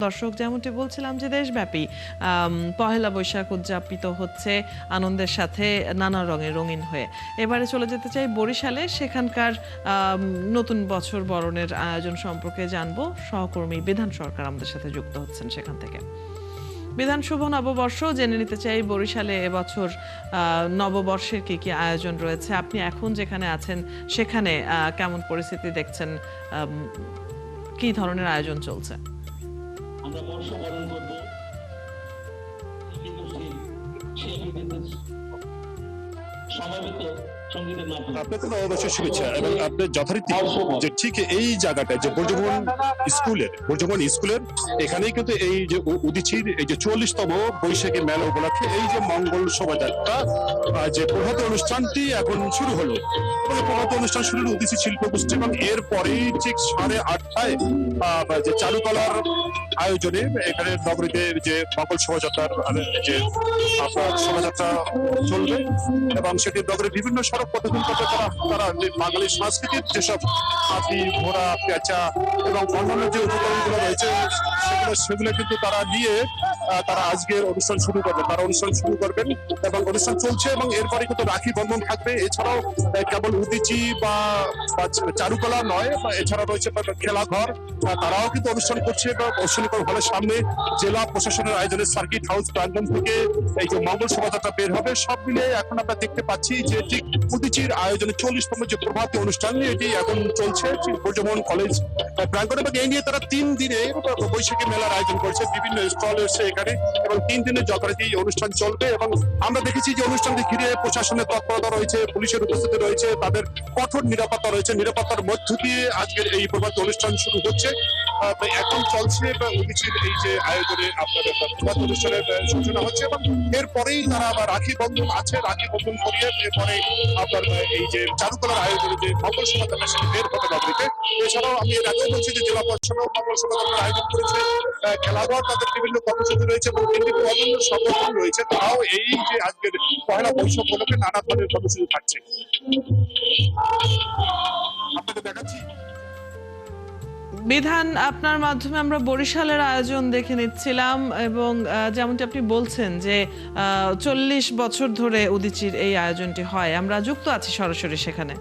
দর্শক, যেমনটি বলছিলাম যে দেশব্যাপী পহেলা বৈশাখ উদযাপিত হচ্ছে আনন্দের সাথে নানা রঙে রঙিন হয়ে। এবারে চলে যেতে চাই বরিশালে, সেখানকার নতুন বছর বরণের আয়োজন সম্পর্কে জানবো। সহকর্মী বিধান সরকার আমাদের সাথে যুক্ত হচ্ছেন সেখান থেকে। বিধান, শুভ নববর্ষ। জেনে নিতে চাই বরিশালে এবছর নববর্ষের কি কি আয়োজন রয়েছে, আপনি এখন যেখানে আছেন সেখানে কেমন পরিস্থিতি দেখছেন, কি ধরনের আয়োজন চলছে? আমরা বর্ষবরণ করবো সমবেত সঙ্গীতের মাধ্যমে। আপনাকে নববর্ষের শুভেচ্ছা এবং আপনার যথারীতি যে ঠিক এই জায়গাটায় যে বর্জমন স্কুলের এখানেই কিন্তু এই যে উদীচীর এই যে 44তম বৈশাখী মেলা উপলক্ষে এই যে মঙ্গল শোভাযাত্রা যে প্রভাত অনুষ্ঠানটি এখন শুরু হলো এবং প্রভাত অনুষ্ঠান শুরু হলো উদীচী শিল্প গোষ্ঠী এবং এরপরেই ঠিক 8:30টায় যে চারুকলার আয়োজনে এখানে নগরীতে যে মঙ্গল শোভাযাত্রার যে আপনার শোভাযাত্রা চলবে এবং সেটি নগরের বিভিন্ন সড়ক প্রদক্ষিণ করতে তারা যে বাঙালি সংস্কৃতির যেসব হাতি, ঘোড়া, পেঁচা এবং অন্যান্য যে উপকরণগুলো রয়েছে সেগুলো কিন্তু তারা নিয়ে তারা আজকের অনুষ্ঠান শুরু করবেন। তারা অনুষ্ঠান শুরু করবেন এবং অনুষ্ঠান চলছে এবং এরপরে কিন্তু রাখি বন্ধন থাকবে। এছাড়াও কেবল উদীচী বা চারুকলা নয়, এছাড়া রয়েছে খেলাঘর, তারাও কিন্তু অনুষ্ঠান করছে বা অশ্বিনীকর হলের সামনে জেলা প্রশাসনের আয়োজনে সার্কিট হাউস প্রাঙ্গণ থেকে এই যে মঙ্গল শোভাযাত্রা বের হবে। সব মিলে এখন আমরা দেখতে পাচ্ছি যে ঠিক উদীচীর আয়োজনে 40তম যে প্রভাতী অনুষ্ঠান এটি এখন চলছে বর্জমন কলেজ প্রাঙ্গণে এবং এই নিয়ে তারা 3 দিনে বৈশাখী মেলার আয়োজন করছে। বিভিন্ন স্টল এসছে এখানে এবং 3 দিনের যথারীতি অনুষ্ঠান চলবে এবং আমরা দেখেছি যে অনুষ্ঠানকে ঘিরে প্রশাসনের তৎপরতা রয়েছে, পুলিশের উপস্থিতি রয়েছে, তাদের কঠোর নিরাপত্তা রয়েছে। নিরাপত্তার মধ্য দিয়ে আজকের এই প্রভাতী অনুষ্ঠান শুরু হচ্ছে। এখন চলছে উদীচীর এই যে আয়োজনে আপনাদের প্রভাত অনুষ্ঠানের সূচনা হচ্ছে এবং এরপরেই তারা আবার রাখি বন্ধন আছে, রাখি বন্ধন করিয়ে এরপরে আপনার এই যে চারুকলার আয়োজনে যে মঙ্গল শোভাযাত্রা সেটি বের হবে নগরীতে। এছাড়াও আমি এর আগেও বলছি যে জেলা পরিষদও মঙ্গল শোভাযাত্রার আয়োজন করেছে, খেলাঘর তাদের বিভিন্ন কর্মসূচি রয়েছে এবং বিভিন্ন অন্যান্য সংগঠন রয়েছে, তারাও এই যে আজকের পহেলা বৈশাখ উপলক্ষে নানা ধরনের কর্মসূচি থাকছে। আপনাকে দেখাচ্ছি বিধান, আপনার মাধ্যমে আমরা বরিশালের আয়োজন দেখে নিচ্ছিলাম এবং যেমনটি আপনি বলছেন যে 40 বছর ধরে উদীচীর এই আয়োজনটি হয়, আমরা যুক্ত আছি সরাসরি সেখানে।